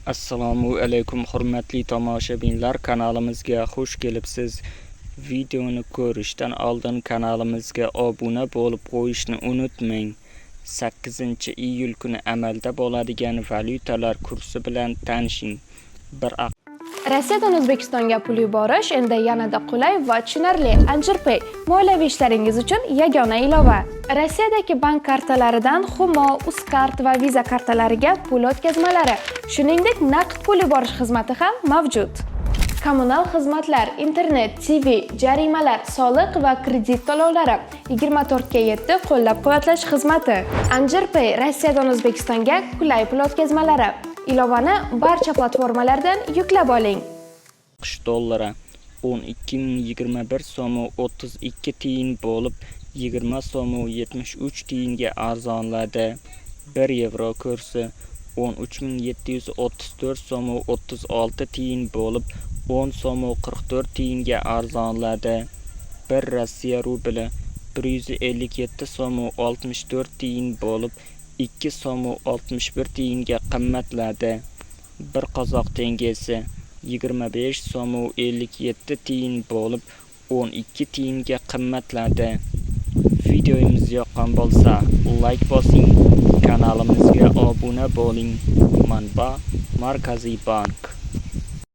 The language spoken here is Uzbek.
Assalomu alaykum hurmatli tomoshabinlar, kanalimizga xush kelibsiz. Videoni ko'rishdan oldin kanalimizga obuna bo'lib qo'yishni unutmang. 8-iyul kuni amalda bo'ladigan valyutalar kursi bilan tanishing. Rossiyadan O'zbekistonga pul yuborish endi yanada qulay va tushunarli. Anjirpay moliyaviy ishlaringiz uchun yagona ilova. Rossiyadagi bank kartalaridan Humo, Uzkart va Visa kartalariga pul o'tkazmalari, shuningdek naqd pul yuborish xizmati ham mavjud. Kommunal xizmatlar, internet, TV, jarimalar, soliq va kredit to'lovlari, 24/7 qo'llab-quvvatlash xizmati. Anjirpay Rossiyadan O'zbekistonga qulay pul o'tkazmalari. Ilovani barcha platformalardan yuklab oling. AQSh dollari 12.021 so'm 32 tiyin bo'lib 20 so'm 73 tiyinga arzonladi. 1 yevro kursi 13.734 so'm 36 tiyin bo'lib 10 so'm 44 tiyinga arzonladi. 1 Rossiya rubli 157 so'm 64 tiyin bo'lib 2 so'm 61 tiyinga qimmatladi. 1 qozoq tengesi 25 so'm 57 tiyin bo'lib 12 tiyinga qimmatladi. Videomiz yoqqan bo'lsa, like bosing, kanalimizga obuna bo'ling. Manba Markaziy bank.